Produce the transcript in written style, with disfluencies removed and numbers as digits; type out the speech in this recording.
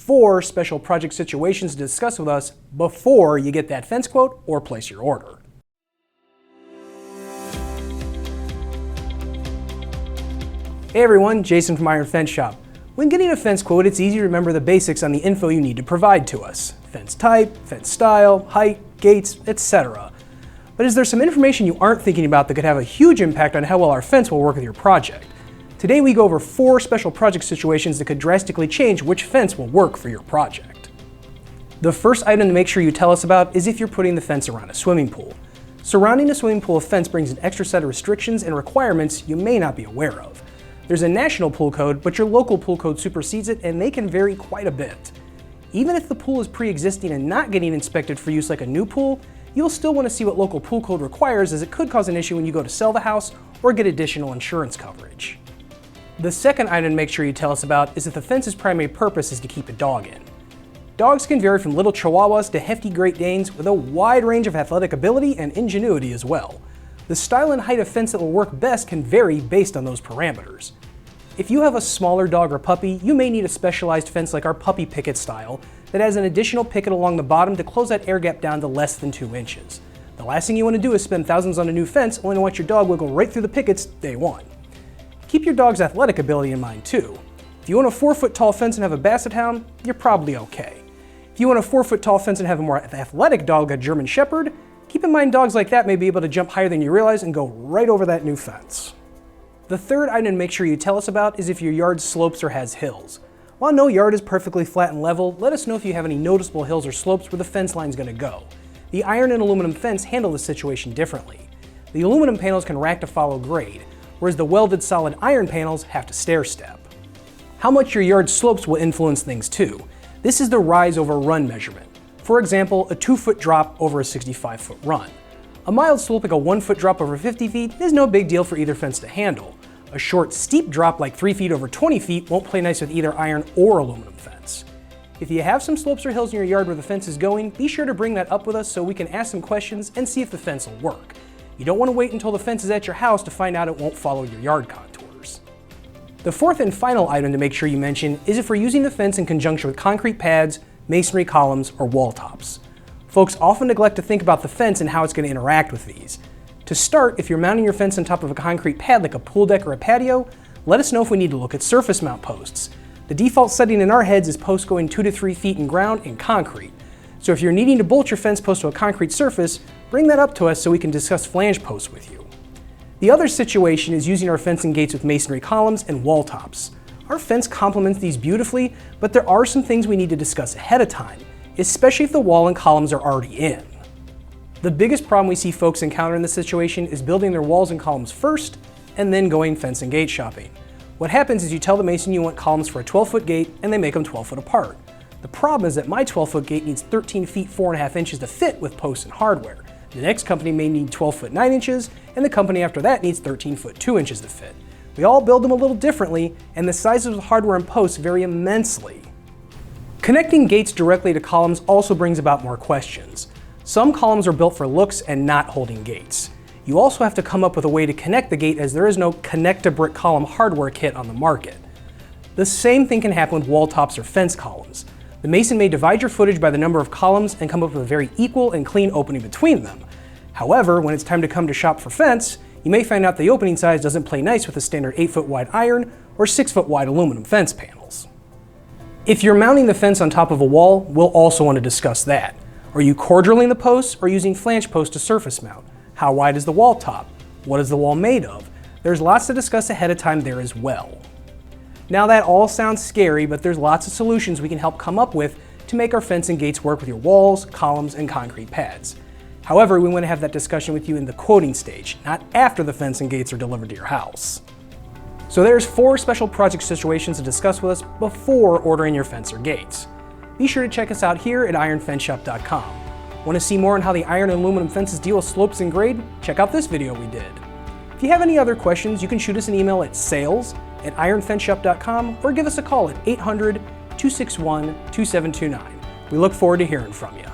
4 special project situations to discuss with us before you get that fence quote or place your order. Hey everyone, Jason from Iron Fence Shop. When getting a fence quote, it's easy to remember the basics on the info you need to provide to us. Fence type, fence style, height, gates, etc. But is there some information you aren't thinking about that could have a huge impact on how well our fence will work with your project? Today we go over 4 special project situations that could drastically change which fence will work for your project. The first item to make sure you tell us about is if you're putting the fence around a swimming pool. Surrounding a swimming pool with fence brings an extra set of restrictions and requirements you may not be aware of. There's a national pool code, but your local pool code supersedes it, and they can vary quite a bit. Even if the pool is pre-existing and not getting inspected for use like a new pool, you'll still want to see what local pool code requires, as it could cause an issue when you go to sell the house or get additional insurance coverage. The second item to make sure you tell us about is if the fence's primary purpose is to keep a dog in. Dogs can vary from little Chihuahuas to hefty Great Danes with a wide range of athletic ability and ingenuity as well. The style and height of fence that will work best can vary based on those parameters. If you have a smaller dog or puppy, you may need a specialized fence like our puppy picket style that has an additional picket along the bottom to close that air gap down to less than 2 inches. The last thing you want to do is spend thousands on a new fence only to watch your dog wiggle right through the pickets day one. Keep your dog's athletic ability in mind too. If you want a 4-foot tall fence and have a basset hound, you're probably okay. If you want a 4-foot tall fence and have a more athletic dog like a German Shepherd, keep in mind dogs like that may be able to jump higher than you realize and go right over that new fence. The third item to make sure you tell us about is if your yard slopes or has hills. While no yard is perfectly flat and level, let us know if you have any noticeable hills or slopes where the fence line is going to go. The iron and aluminum fence handle this situation differently. The aluminum panels can rack to follow grade, whereas the welded solid iron panels have to stair step. How much your yard slopes will influence things too. This is the rise over run measurement. For example, a 2-foot drop over a 65-foot run. A mild slope like a 1-foot drop over 50 feet is no big deal for either fence to handle. A short, steep drop like 3 feet over 20 feet won't play nice with either iron or aluminum fence. If you have some slopes or hills in your yard where the fence is going, be sure to bring that up with us so we can ask some questions and see if the fence will work. You don't want to wait until the fence is at your house to find out it won't follow your yard contours. The fourth and final item to make sure you mention is if we're using the fence in conjunction with concrete pads, masonry columns, or wall tops. Folks often neglect to think about the fence and how it's going to interact with these. To start, if you're mounting your fence on top of a concrete pad like a pool deck or a patio, let us know if we need to look at surface mount posts. The default setting in our heads is posts going 2 to 3 feet in ground in concrete. So if you're needing to bolt your fence post to a concrete surface, bring that up to us so we can discuss flange posts with you. The other situation is using our fencing gates with masonry columns and wall tops. Our fence complements these beautifully, but there are some things we need to discuss ahead of time, especially if the wall and columns are already in. The biggest problem we see folks encounter in this situation is building their walls and columns first, and then going fence and gate shopping. What happens is you tell the mason you want columns for a 12-foot gate, and they make them 12 foot apart. The problem is that my 12-foot gate needs 13 feet 4.5 inches to fit with posts and hardware. The next company may need 12 foot 9 inches, and the company after that needs 13 foot 2 inches to fit. We all build them a little differently, and the sizes of hardware and posts vary immensely. Connecting gates directly to columns also brings about more questions. Some columns are built for looks and not holding gates. You also have to come up with a way to connect the gate, as there is no connect-to-brick column hardware kit on the market. The same thing can happen with wall tops or fence columns. The mason may divide your footage by the number of columns and come up with a very equal and clean opening between them. However, when it's time to come to shop for fence, you may find out the opening size doesn't play nice with the standard 8-foot wide iron or 6-foot wide aluminum fence panels. If you're mounting the fence on top of a wall, we'll also want to discuss that. Are you core drilling the posts or using flange posts to surface mount? How wide is the wall top? What is the wall made of? There's lots to discuss ahead of time there as well. Now that all sounds scary, but there's lots of solutions we can help come up with to make our fence and gates work with your walls, columns, and concrete pads. However, we want to have that discussion with you in the quoting stage, not after the fence and gates are delivered to your house. So there's 4 special project situations to discuss with us before ordering your fence or gates. Be sure to check us out here at ironfenceshop.com. Want to see more on how the iron and aluminum fences deal with slopes and grade? Check out this video we did. If you have any other questions, you can shoot us an email at sales@ironfenceshop.com or give us a call at 800-261-2729. We look forward to hearing from you.